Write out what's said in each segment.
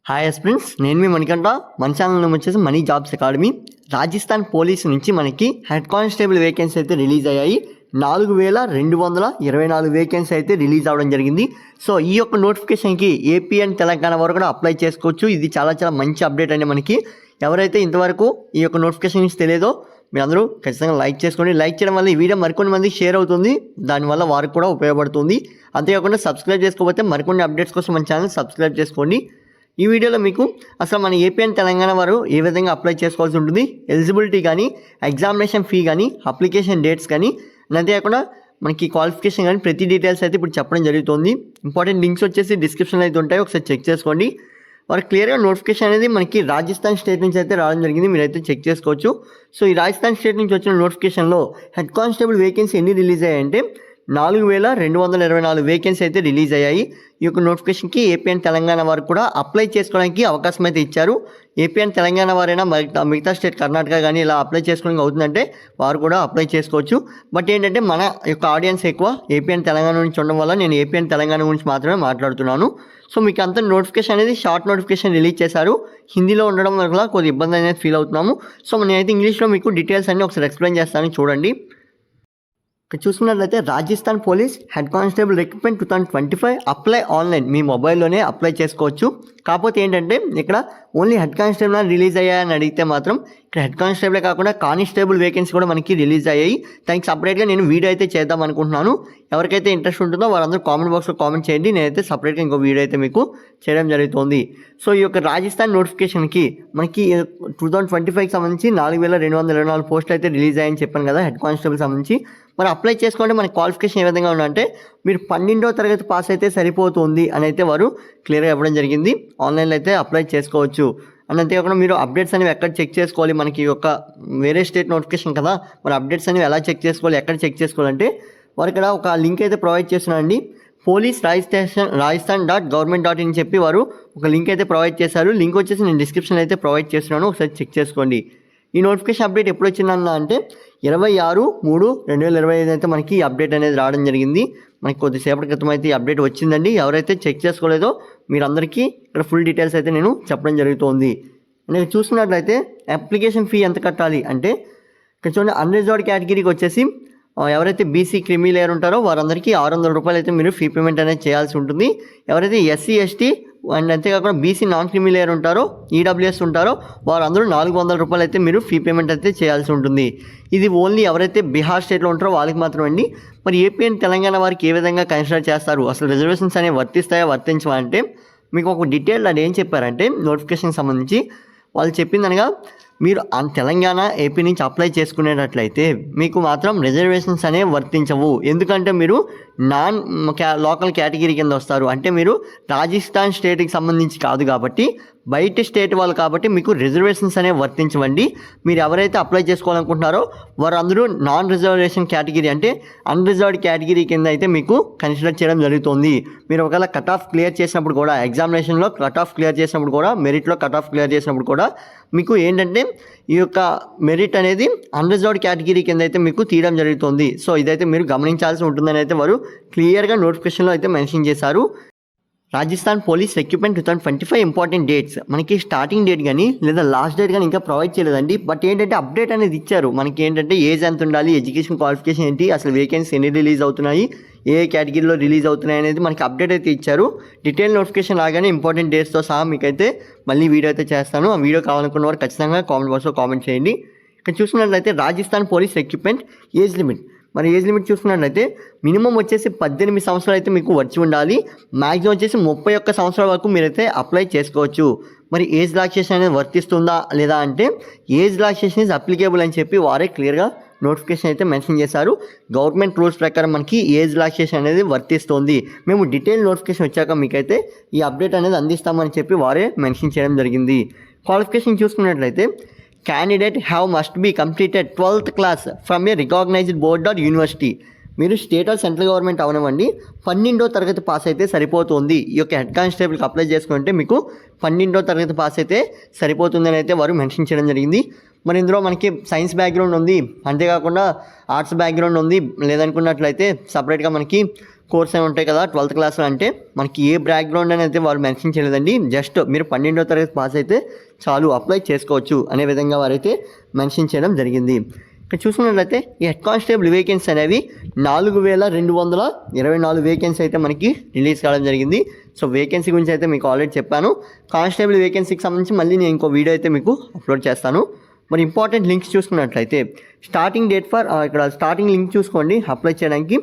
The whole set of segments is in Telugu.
హాయ్ ఫ్రెండ్స్, నేను మీ మణికంఠ. మన ఛానల్ వచ్చేసి money jobs academy. Rajasthan police నుంచి మనకి హెడ్ కానిస్టేబుల్ వేకెన్సీ అయితే రిలీజ్ అయ్యాయి. 4224 వేకెన్సీ అయితే రిలీజ్ అవ్వడం జరిగింది. సో ఈ యొక్క నోటిఫికేషన్కి ఏపీ అండ్ తెలంగాణ వరకు కూడా అప్లై చేసుకోవచ్చు. ఇది చాలా మంచి అప్డేట్ అండి. మనకి ఎవరైతే ఇంతవరకు ఈ యొక్క నోటిఫికేషన్ నుంచి తెలియదో మీరందరూ ఖచ్చితంగా లైక్ చేసుకోండి. లైక్ చేయడం వల్ల ఈ వీడియో మరికొన్ని మందికి షేర్ అవుతుంది, దానివల్ల వారికి కూడా ఉపయోగపడుతుంది. అంతేకాకుండా సబ్స్క్రైబ్ చేసుకోకపోతే మరికొన్ని అప్డేట్స్ కోసం మన ఛానల్ సబ్స్క్రైబ్ చేసుకోండి. ఈ వీడియోలో మీకు అసలు మన ఏపీ అండ్ తెలంగాణ వారు ఏ విధంగా అప్లై చేసుకోవాల్సి ఉంటుంది, ఎలిజిబిలిటీ కానీ, ఎగ్జామినేషన్ ఫీ కానీ, అప్లికేషన్ డేట్స్ కానీ, అంతేకాకుండా మనకి క్వాలిఫికేషన్ కానీ ప్రతి డీటెయిల్స్ అయితే ఇప్పుడు చెప్పడం జరుగుతుంది. ఇంపార్టెంట్ లింక్స్ వచ్చేసి డిస్క్రిప్షన్లో అయితే ఉంటాయి, ఒకసారి చెక్ చేసుకోండి. వారు క్లియర్గా నోటిఫికేషన్ అనేది మనకి రాజస్థాన్ స్టేట్ నుంచి అయితే రావడం జరిగింది, మీరైతే చెక్ చేసుకోవచ్చు. సో ఈ రాజస్థాన్ స్టేట్ నుంచి వచ్చిన నోటిఫికేషన్లో హెడ్ కానిస్టేబుల్ వేకెన్సీ ఎన్ని రిలీజ్ అయ్యాయంటే 4224 వేకెన్సీ అయితే రిలీజ్ అయ్యాయి. ఈ యొక్క నోటిఫికేషన్కి ఏపీ అండ్ తెలంగాణ వారు కూడా అప్లై చేసుకోవడానికి అవకాశం అయితే ఇచ్చారు. ఏపీ అండ్ తెలంగాణ వారైనా మిగతా స్టేట్ కర్ణాటక కానీ ఇలా అప్లై చేసుకోవడానికి అవుతుందంటే వారు కూడా అప్లై చేసుకోవచ్చు. బట్ ఏంటంటే మన యొక్క ఆడియన్స్ ఎక్కువ ఏపీ అండ్ తెలంగాణ నుంచి ఉండడం వల్ల నేను ఏపీ అండ్ తెలంగాణ గురించి మాత్రమే మాట్లాడుతున్నాను. సో మీకు అంత నోటిఫికేషన్ అనేది షార్ట్ నోటిఫికేషన్ రిలీజ్ చేశారు. హిందీలో ఉండడం వల్ల కొద్ది ఇబ్బంది అనేది ఫీల్ అవుతున్నాము. సో నేనైతే ఇంగ్లీష్లో మీకు డీటెయిల్స్ అన్నీ ఒకసారి ఎక్స్ప్లెయిన్ చేస్తాను, చూడండి. ఇక్కడ చూసుకున్నట్లయితే Rajasthan police head constable recruitment 2025 apply online, మీ మొబైల్లోనే అప్లై చేసుకోవచ్చు. కాకపోతే ఏంటంటే ఇక్కడ ఓన్లీ హెడ్ కానిస్టేబుల్ రిలీజ్ అయ్యాయని అడిగితే మాత్రం ఇక్కడ హెడ్ కానిస్టేబులే కాకుండా కానిస్టేబుల్ వేకెన్సీ కూడా మనకి రిలీజ్ అయ్యాయి. దానికి సపరేట్గా నేను వీడియో అయితే చేద్దాం అనుకుంటున్నాను. ఎవరికైతే ఇంట్రెస్ట్ ఉంటుందో వారందరూ కామెంట్ బాక్స్లో కామెంట్ చేయండి, నేనైతే సపరేట్గా ఇంకో వీడియో అయితే మీకు చేయడం జరుగుతుంది. సో ఈ యొక్క రాజస్థాన్ నోటిఫికేషన్కి మనకి 2025కి సంబంధించి 4224 పోస్టులు అయితే రిలీజ్ అయ్యాయని చెప్పాను కదా హెడ్ కానిస్టేబుల్ సంబంధించి. మరి అప్లై చేసుకుంటే మన క్వాలిఫికేషన్ ఏ విధంగా ఉందంటే మీరు 12వ తరగతి పాస్ అయితే సరిపోతుంది అని అయితే వారు క్లియర్గా ఇవ్వడం జరిగింది. ఆన్లైన్లో అయితే అప్లై చేసుకోవచ్చు. అండ్ అంతేకాకుండా మీరు అప్డేట్స్ అనేవి ఎక్కడ చెక్ చేసుకోవాలి, మనకి ఒక వేరే స్టేట్ నోటిఫికేషన్ కదా, మరి అప్డేట్స్ అనేవి ఎలా చెక్ చేసుకోవాలి, ఎక్కడ చెక్ చేసుకోవాలంటే వారు ఇక్కడ ఒక లింక్ అయితే ప్రొవైడ్ చేస్తున్నారండి. పోలీస్ రాజస్థాన్.government.in చెప్పి వారు ఒక లింక్ అయితే ప్రొవైడ్ చేశారు. లింక్ వచ్చేసి నేను డిస్క్రిప్షన్ అయితే ప్రొవైడ్ చేస్తున్నాను, ఒకసారి చెక్ చేసుకోండి. ఈ నోటిఫికేషన్ అప్డేట్ ఎప్పుడు వచ్చిందన్న అంటే 26/3/2025 అయితే మనకి ఈ అప్డేట్ అనేది రావడం జరిగింది. మనకి కొద్దిసేపటి క్రితం అయితే ఈ అప్డేట్ వచ్చిందండి. ఎవరైతే చెక్ చేసుకోలేదో మీరందరికీ ఇక్కడ ఫుల్ డీటెయిల్స్ అయితే నేను చెప్పడం జరుగుతుంది. నేను చూసుకున్నట్లయితే అప్లికేషన్ ఫీ ఎంత కట్టాలి అంటే ఇక్కడ చూడండి, అన్రిజర్వ్డ్ కేటగిరీకి వచ్చేసి ఎవరైతే బీసీ క్రిమీ లేయర్ ఉంటారో వారందరికీ 600 రూపాయలు అయితే మీరు ఫీ పేమెంట్ అనేది చేయాల్సి ఉంటుంది. ఎవరైతే ఎస్సీ ఎస్టీ అండ్ అంతేకాకుండా బీసీ నాన్ క్రిమీ లేయర్ ఉంటారో ఈడబ్ల్యూఎస్ ఉంటారో వారందరూ 400 రూపాయలు అయితే మీరు ఫీ పేమెంట్ అయితే చేయాల్సి ఉంటుంది. ఇది ఓన్లీ ఎవరైతే బీహార్ స్టేట్లో ఉంటారో వాళ్ళకి మాత్రమే అండి. మరి ఏపీ అండ్ తెలంగాణ వారికి ఏ విధంగా కన్సిడర్ చేస్తారు, అసలు రిజర్వేషన్స్ అనేవి వర్తిస్తాయా వర్తించవా అంటే మీకు ఒక డీటెయిల్ అది ఏం చెప్పారంటే నోటిఫికేషన్ సంబంధించి వాళ్ళు చెప్పిందనగా మీరు తెలంగాణ ఏపీ నుంచి అప్లై చేసుకునేటట్లయితే మీకు మాత్రం రిజర్వేషన్స్ అనేవి వర్తించవు. ఎందుకంటే మీరు లోకల్ కేటగిరీ కింద వస్తారు, అంటే మీరు రాజస్థాన్ స్టేట్కి సంబంధించి కాదు కాబట్టి బయట స్టేట్ వాళ్ళు కాబట్టి మీకు రిజర్వేషన్స్ అనేవి వర్తించవండి. మీరు ఎవరైతే అప్లై చేసుకోవాలనుకుంటున్నారో వారందరూ నాన్ రిజర్వేషన్ కేటగిరీ అంటే అన్రిజర్వ్డ్ కేటగిరీ కింద అయితే మీకు కన్సిడర్ చేయడం జరుగుతుంది. మీరు ఒకవేళ కట్ ఆఫ్ క్లియర్ చేసినప్పుడు కూడా, ఎగ్జామినేషన్లో కట్ ఆఫ్ క్లియర్ చేసినప్పుడు కూడా, మెరిట్లో కట్ ఆఫ్ క్లియర్ చేసినప్పుడు కూడా మీకు ఏంటంటే ఈ యొక్క మెరిట్ అనేది అన్రిజర్వ్డ్ కేటగిరీ కింద అయితే మీకు తీయడం జరుగుతుంది. సో ఇదైతే మీరు గమనించాల్సి ఉంటుందని అయితే వారు క్లియర్గా నోటిఫికేషన్లో అయితే మెన్షన్ చేశారు. Rajasthan police recruitment 2025 important dates మనకి స్టార్టింగ్ డేట్ కానీ లేదా లాస్ట్ డేట్ కానీ ఇంకా ప్రొవైడ్ చేయలేదండి. బట్ ఏంటంటే అప్డేట్ అనేది ఇచ్చారు. మనకి ఏంటంటే ఏజ్ ఎంత ఉండాలి, ఎడ్యుకేషన్ క్వాలిఫికేషన్ ఏంటి, అసలు వేకెన్సీ ఎన్ని రిలీజ్ అవుతున్నాయి, ఏ కేటగిరీలో రిలీజ్ అవుతున్నాయి అనేది మనకి అప్డేట్ అయితే ఇచ్చారు. డీటెయిల్ నోటిఫికేషన్ రాగానే ఇంపార్టెంట్ డేట్స్తో సహా మీకైతే మళ్ళీ వీడియో అయితే చేస్తాను. ఆ వీడియో కావాలనుకున్న వారు ఖచ్చితంగా కామెంట్ బాక్స్లో కామెంట్ చేయండి. ఇక్కడ చూసుకున్నట్లయితే Rajasthan police recruitment age limit, మరి ఏజ్ లిమిట్ చూసుకున్నట్లయితే మినిమం వచ్చేసి 18 సంవత్సరాలు అయితే మీకు వచ్చి ఉండాలి. మ్యాక్సిమం వచ్చేసి 31 సంవత్సరాల వరకు మీరైతే అప్లై చేసుకోవచ్చు. మరి ఏజ్ రిలాక్సేషన్ అనేది వర్తిస్తుందా లేదా అంటే ఏజ్ రిలాక్సేషన్ ఈజ్ అప్లికేబుల్ అని చెప్పి వారే క్లియర్గా నోటిఫికేషన్ అయితే మెన్షన్ చేశారు. గవర్నమెంట్ రూల్స్ ప్రకారం మనకి ఏజ్ రిలాక్సేషన్ అనేది వర్తిస్తుంది. మేము డీటెయిల్ నోటిఫికేషన్ వచ్చాక మీకైతే ఈ అప్డేట్ అనేది అందిస్తామని చెప్పి వారే మెన్షన్ చేయడం జరిగింది. క్వాలిఫికేషన్ చూసుకున్నట్లయితే candidate must be completed 12th class from a recognized board or university. మీరు స్టేట్ ఆర్ సెంట్రల్ గవర్నమెంట్ అవనివ్వండి 12వ తరగతి పాస్ అయితే సరిపోతుంది. ఈ యొక్క హెడ్ కానిస్టేబుల్కి అప్లై చేసుకుంటే మీకు 12వ తరగతి పాస్ అయితే సరిపోతుందని అయితే వారు మెన్షన్ చేయడం జరిగింది. మరి ఇందులో మనకి సైన్స్ బ్యాక్గ్రౌండ్ ఉంది, అంతేకాకుండా ఆర్ట్స్ బ్యాక్గ్రౌండ్ ఉంది, లేదనుకున్నట్లయితే సపరేట్గా మనకి కోర్స్ అని ఉంటాయి కదా 12th క్లాస్లో, అంటే మనకి ఏ బ్యాక్గ్రౌండ్ అని అయితే వాళ్ళు మెన్షన్ చేయలేదండి. జస్ట్ మీరు 12వ తరగతి పాస్ అయితే చాలు అప్లై చేసుకోవచ్చు అనే విధంగా వారైతే మెన్షన్ చేయడం జరిగింది. ఇక్కడ చూసుకున్నట్లయితే ఈ హెడ్ కానిస్టేబుల్ వేకెన్సీ అనేవి 4224 వేకెన్సీ అయితే మనకి రిలీజ్ కావడం జరిగింది. సో వేకెన్సీ గురించి అయితే మీకు ఆల్రెడీ చెప్పాను. కానిస్టేబుల్ వేకెన్సీకి సంబంధించి మళ్ళీ నేను ఇంకో వీడియో అయితే మీకు అప్లోడ్ చేస్తాను. మరి ఇంపార్టెంట్ లింక్స్ చూసుకున్నట్లయితే స్టార్టింగ్ డేట్ ఫర్ ఇక్కడ స్టార్టింగ్ లింక్ చూసుకోండి. అప్లై చేయడానికి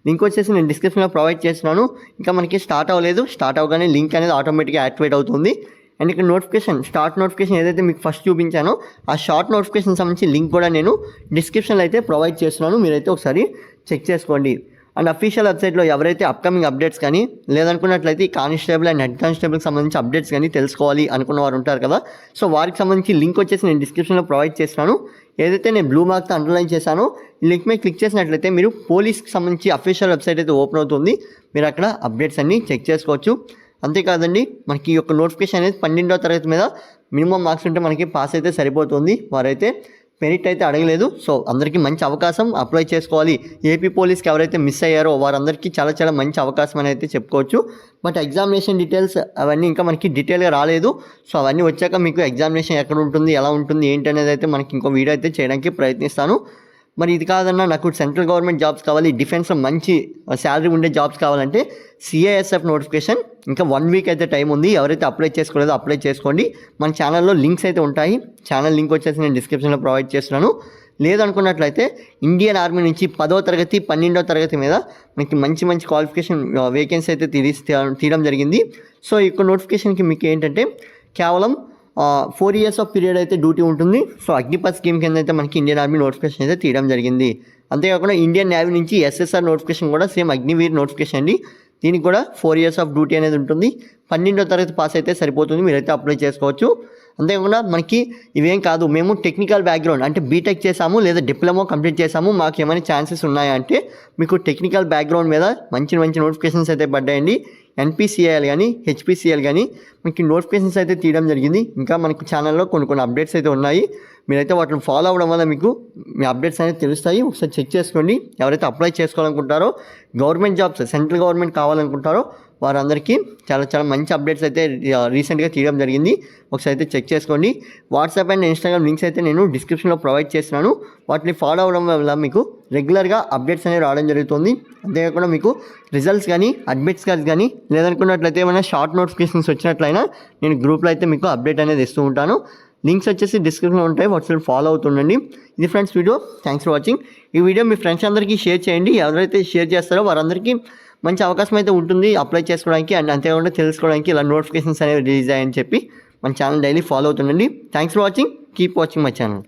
లింక్ వచ్చేసి నేను డిస్క్రిప్షన్లో ప్రొవైడ్ చేస్తున్నాను. ఇంకా మనకి స్టార్ట్ అవ్వలేదు, స్టార్ట్ అవ్వగానే లింక్ అనేది ఆటోమేటిక్గా యాక్టివేట్ అవుతుంది. అండ్ ఇక్కడ నోటిఫికేషన్ స్టార్ట్ నోటిఫికేషన్ ఏదైతే మీకు ఫస్ట్ చూపించానో ఆ షార్ట్ నోటిఫికేషన్ సంబంధించి లింక్ కూడా నేను డిస్క్రిప్షన్లో అయితే ప్రొవైడ్ చేస్తున్నాను. మీరైతే ఒకసారి చెక్ చేసుకోండి. అండ్ అఫీషియల్ వెబ్సైట్లో ఎవరైతే అప్కమింగ్ అప్డేట్స్ కానీ లేదనుకున్నట్లయితే ఈ కానిస్టేబుల్ అండ్ హెడ్ కానిస్టేబుల్కి సంబంధించి అప్డేట్స్ కానీ తెలుసుకోవాలి అనుకున్న వారు ఉంటారు కదా, సో వారికి సంబంధించి లింక్ వచ్చేసి నేను డిస్క్రిప్షన్లో ప్రొవైడ్ చేస్తున్నాను. ఏదైతే నేను బ్లూ మార్క్తో అండర్లైన్ చేశానో ఈ లింక్ మీద క్లిక్ చేసినట్లయితే మీరు పోలీస్కి సంబంధించి అఫీషియల్ వెబ్సైట్ అయితే ఓపెన్ అవుతుంది. మీరు అక్కడ అప్డేట్స్ అన్నీ చెక్ చేసుకోవచ్చు. అంతేకాదండి, మనకి ఈ యొక్క నోటిఫికేషన్ అనేది 12వ తరగతి మీద మినిమం మార్క్స్ ఉంటే మనకి పాస్ అయితే సరిపోతుంది. వారైతే మెరిట్ అయితే అడగలేదు. సో అందరికీ మంచి అవకాశం, అప్లై చేసుకోవాలి. ఏపీ పోలీస్కి ఎవరైతే మిస్ అయ్యారో వారందరికీ చాలా చాలా మంచి అవకాశం అని అయితే చెప్పుకోవచ్చు. బట్ ఎగ్జామినేషన్ డీటెయిల్స్ అవన్నీ ఇంకా మనకి డీటెయిల్గా రాలేదు. సో అవన్నీ వచ్చాక మీకు ఎగ్జామినేషన్ ఎక్కడ ఉంటుంది, ఎలా ఉంటుంది, ఏంటి అనేది అయితే మనకి ఇంకో వీడియో అయితే చేయడానికి ప్రయత్నిస్తాను. మరి ఇది కాదన్నా నాకు సెంట్రల్ గవర్నమెంట్ జాబ్స్ కావాలి, డిఫెన్స్లో మంచి శాలరీ ఉండే జాబ్స్ కావాలంటే సిఐఎస్ఎఫ్ నోటిఫికేషన్ ఇంకా 1 వీక్ అయితే టైం ఉంది. ఎవరైతే అప్లై చేసుకోలేదో అప్లై చేసుకోండి. మన ఛానల్లో లింక్స్ అయితే ఉంటాయి. ఛానల్ లింక్ వచ్చేసి నేను డిస్క్రిప్షన్లో ప్రొవైడ్ చేస్తున్నాను. లేదనుకున్నట్లయితే ఇండియన్ ఆర్మీ నుంచి 10వ తరగతి 12వ తరగతి మీద మనకి మంచి మంచి క్వాలిఫికేషన్ వేకెన్సీ అయితే తీయడం జరిగింది. సో ఈ యొక్క నోటిఫికేషన్కి మీకు ఏంటంటే కేవలం 4 years ఆఫ్ పీరియడ్ అయితే డ్యూటీ ఉంటుంది. సో అగ్నిపథ్ స్కీమ్ కింద అయితే మనకి ఇండియన్ ఆర్మీ నోటిఫికేషన్ అయితే తీయడం జరిగింది. అంతేకాకుండా ఇండియన్ నేవీ నుంచి ఎస్ఎస్ఆర్ నోటిఫికేషన్ కూడా సేమ్ అగ్నివీర్ నోటిఫికేషన్ అండి. దీనికి కూడా 4 years ఆఫ్ డ్యూటీ అనేది ఉంటుంది. 12వ తరగతి పాస్ అయితే సరిపోతుంది, మీరైతే అప్లై చేసుకోవచ్చు. అంతేకాకుండా మనకి ఇవేం కాదు, మేము టెక్నికల్ బ్యాక్గ్రౌండ్ అంటే బీటెక్ చేసాము లేదా డిప్లొమా కంప్లీట్ చేసాము, మాకు ఏమైనా ఛాన్సెస్ ఉన్నాయా అంటే మీకు టెక్నికల్ బ్యాక్గ్రౌండ్ మీద మంచి మంచి నోటిఫికేషన్స్ అయితే పడ్డాయండి. ఎన్పిసిఐఎల్ కానీ హెచ్పిసిఎల్ కానీ మనకి నోటిఫికేషన్స్ అయితే తీయడం జరిగింది. ఇంకా మనకి ఛానల్లో కొన్ని అప్డేట్స్ అయితే ఉన్నాయి. మీరైతే వాటిని ఫాలో అవ్వడం వల్ల మీకు మీ అప్డేట్స్ అనేది తెలుస్తాయి. ఒకసారి చెక్ చేసుకోండి. ఎవరైతే అప్లై చేసుకోవాలనుకుంటారో గవర్నమెంట్ జాబ్స్ సెంట్రల్ గవర్నమెంట్ కావాలనుకుంటారో వారందరికీ చాలా చాలా మంచి అప్డేట్స్ అయితే రీసెంట్గా తీయడం జరిగింది. ఒకసారి అయితే చెక్ చేసుకోండి. వాట్సాప్ అండ్ ఇన్స్టాగ్రామ్ లింక్స్ అయితే నేను డిస్క్రిప్షన్లో ప్రొవైడ్ చేస్తున్నాను. వాటిని ఫాలో అవ్వడం వల్ల మీకు రెగ్యులర్గా అప్డేట్స్ అనేవి రావడం జరుగుతుంది. అంతేకాకుండా మీకు రిజల్ట్స్ కానీ అడ్మిట్స్ కార్డ్స్ కానీ లేదనుకున్నట్లయితే ఏమైనా షార్ట్ నోటిఫికేషన్స్ వచ్చినట్లయినా నేను గ్రూప్లో అయితే మీకు అప్డేట్ అనేది ఇస్తూ ఉంటాను. లింక్స్ వచ్చేసి డిస్క్రిప్షన్లో ఉంటాయి, వాట్సాప్ ఫాలో అవుతుండండి. ఇది friends video. Thanks for watching. ఈ వీడియో మీ ఫ్రెండ్స్ అందరికీ షేర్ చేయండి. ఎవరైతే షేర్ చేస్తారో వారందరికీ మంచి అవకాశం అయితే ఉంటుంది అప్లై చేసుకోవడానికి. అండ్ అంతేకాకుండా తెలుసుకోవడానికి ఇలా నోటిఫికేషన్స్ అనేవి రిలీజ్ అయ్యాయని చెప్పి మన ఛానల్ డైలీ ఫాలో అవుతుండండి. Thanks for watching. Keep watching my channel.